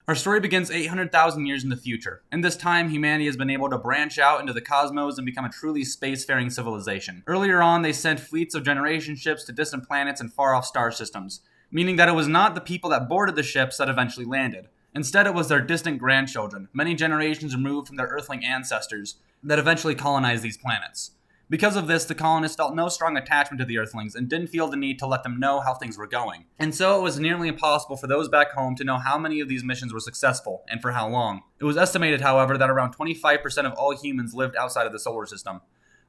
Our story begins 800,000 years in the future. In this time, humanity has been able to branch out into the cosmos and become a truly spacefaring civilization. Earlier on, they sent fleets of generation ships to distant planets and far-off star systems, meaning that it was not the people that boarded the ships that eventually landed. Instead, it was their distant grandchildren, many generations removed from their Earthling ancestors, that eventually colonized these planets. Because of this, the colonists felt no strong attachment to the Earthlings and didn't feel the need to let them know how things were going. And so it was nearly impossible for those back home to know how many of these missions were successful, and for how long. It was estimated, however, that around 25% of all humans lived outside of the solar system,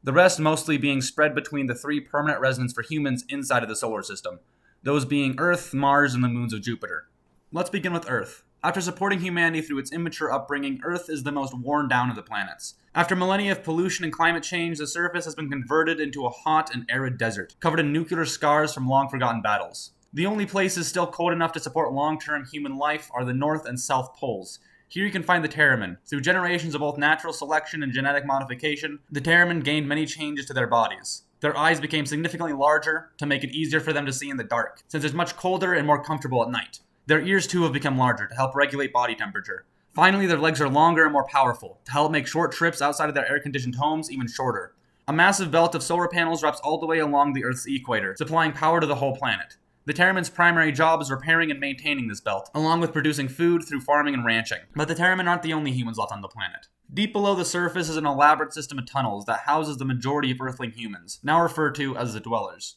the rest mostly being spread between the 3 permanent residents for humans inside of the solar system, those being Earth, Mars, and the moons of Jupiter. Let's begin with Earth. After supporting humanity through its immature upbringing, Earth is the most worn down of the planets. After millennia of pollution and climate change, the surface has been converted into a hot and arid desert, covered in nuclear scars from long-forgotten battles. The only places still cold enough to support long-term human life are the North and South Poles. Here you can find the Terramen. Through generations of both natural selection and genetic modification, the Terramen gained many changes to their bodies. Their eyes became significantly larger to make it easier for them to see in the dark, since it's much colder and more comfortable at night. Their ears too have become larger to help regulate body temperature. Finally, their legs are longer and more powerful, to help make short trips outside of their air-conditioned homes even shorter. A massive belt of solar panels wraps all the way along the Earth's equator, supplying power to the whole planet. The Terramen's primary job is repairing and maintaining this belt, along with producing food through farming and ranching. But the Terramen aren't the only humans left on the planet. Deep below the surface is an elaborate system of tunnels that houses the majority of Earthling humans, now referred to as the Dwellers.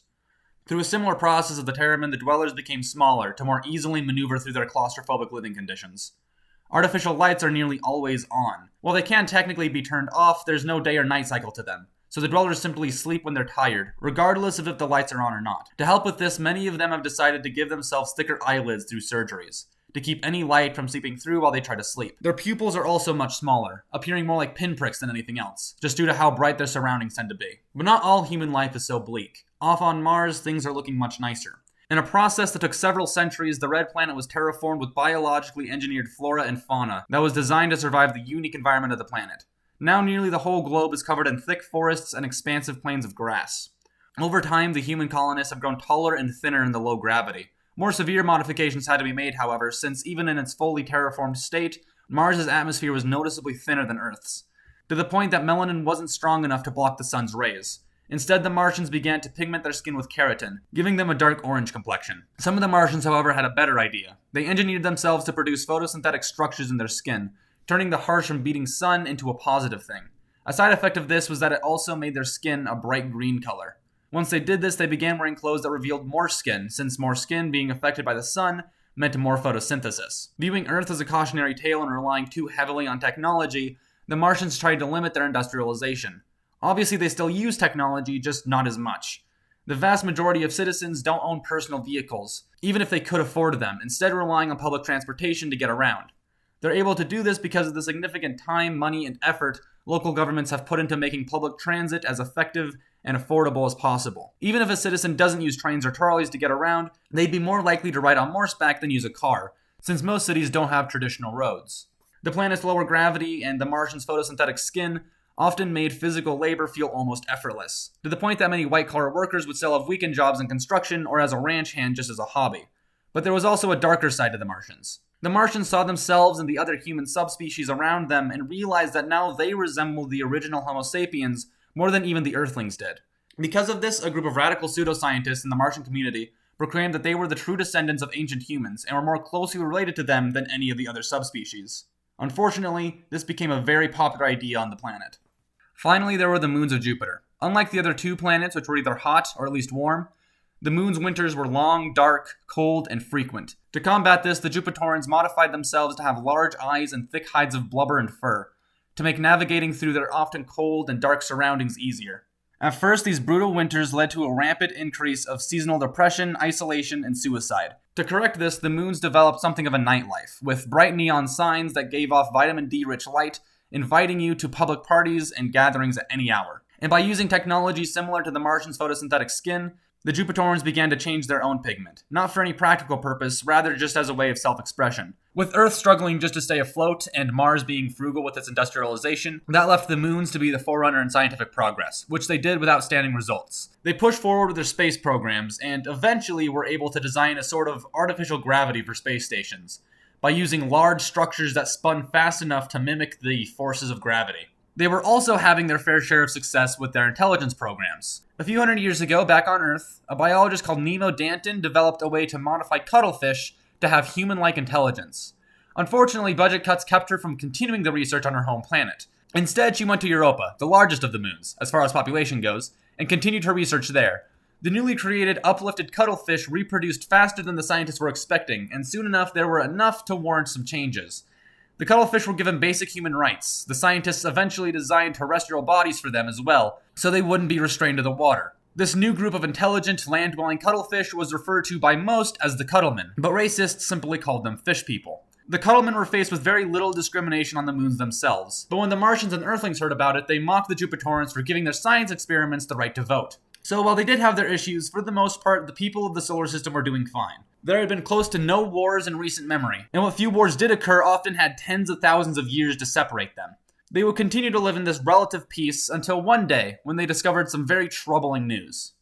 Through a similar process of the Terramen, the Dwellers became smaller to more easily maneuver through their claustrophobic living conditions. Artificial lights are nearly always on. While they can technically be turned off, there's no day or night cycle to them, so the Dwellers simply sleep when they're tired, regardless of if the lights are on or not. To help with this, many of them have decided to give themselves thicker eyelids through surgeries, to keep any light from seeping through while they try to sleep. Their pupils are also much smaller, appearing more like pinpricks than anything else, just due to how bright their surroundings tend to be. But not all human life is so bleak. Off on Mars, things are looking much nicer. In a process that took several centuries, the Red Planet was terraformed with biologically engineered flora and fauna that was designed to survive the unique environment of the planet. Now nearly the whole globe is covered in thick forests and expansive plains of grass. Over time, the human colonists have grown taller and thinner in the low gravity. More severe modifications had to be made, however, since even in its fully terraformed state, Mars' atmosphere was noticeably thinner than Earth's, to the point that melanin wasn't strong enough to block the sun's rays. Instead, the Martians began to pigment their skin with keratin, giving them a dark orange complexion. Some of the Martians, however, had a better idea. They engineered themselves to produce photosynthetic structures in their skin, turning the harsh and beating sun into a positive thing. A side effect of this was that it also made their skin a bright green color. Once they did this, they began wearing clothes that revealed more skin, since more skin being affected by the sun meant more photosynthesis. Viewing Earth as a cautionary tale and relying too heavily on technology, the Martians tried to limit their industrialization. Obviously, they still use technology, just not as much. The vast majority of citizens don't own personal vehicles, even if they could afford them, instead relying on public transportation to get around. They're able to do this because of the significant time, money, and effort local governments have put into making public transit as effective and affordable as possible. Even if a citizen doesn't use trains or trolleys to get around, they'd be more likely to ride on horseback than use a car, since most cities don't have traditional roads. The planet's lower gravity and the Martians' photosynthetic skin often made physical labor feel almost effortless, to the point that many white-collar workers would still have weekend jobs in construction or as a ranch hand just as a hobby. But there was also a darker side to the Martians. The Martians saw themselves and the other human subspecies around them and realized that now they resembled the original Homo sapiens more than even the Earthlings did. Because of this, a group of radical pseudoscientists in the Martian community proclaimed that they were the true descendants of ancient humans and were more closely related to them than any of the other subspecies. Unfortunately, this became a very popular idea on the planet. Finally, there were the moons of Jupiter. Unlike the other 2 planets, which were either hot or at least warm, the moon's winters were long, dark, cold, and frequent. To combat this, the Jupiterians modified themselves to have large eyes and thick hides of blubber and fur, to make navigating through their often cold and dark surroundings easier. At first, these brutal winters led to a rampant increase of seasonal depression, isolation, and suicide. To correct this, the moons developed something of a nightlife, with bright neon signs that gave off vitamin D-rich light, inviting you to public parties and gatherings at any hour. And by using technology similar to the Martians' photosynthetic skin, the Jupiterians began to change their own pigment, not for any practical purpose, rather just as a way of self-expression. With Earth struggling just to stay afloat, and Mars being frugal with its industrialization, that left the moons to be the forerunner in scientific progress, which they did with outstanding results. They pushed forward with their space programs, and eventually were able to design a sort of artificial gravity for space stations. by using large structures that spun fast enough to mimic the forces of gravity. They were also having their fair share of success with their intelligence programs. A few hundred years ago, back on Earth, a biologist called Nemo-ramjet developed a way to modify cuttlefish to have human-like intelligence. Unfortunately, budget cuts kept her from continuing the research on her home planet. Instead, she went to Europa, the largest of the moons, as far as population goes, and continued her research there. The newly created, uplifted cuttlefish reproduced faster than the scientists were expecting, and soon enough there were enough to warrant some changes. The cuttlefish were given basic human rights. The scientists eventually designed terrestrial bodies for them as well, so they wouldn't be restrained to the water. This new group of intelligent, land-dwelling cuttlefish was referred to by most as the Cuttlemen, but racists simply called them fish people. The Cuttlemen were faced with very little discrimination on the moons themselves, but when the Martians and Earthlings heard about it, they mocked the Jupitorans for giving their science experiments the right to vote. So while they did have their issues, for the most part, the people of the solar system were doing fine. There had been close to no wars in recent memory, and what few wars did occur often had tens of thousands of years to separate them. They would continue to live in this relative peace until one day, when they discovered some very troubling news.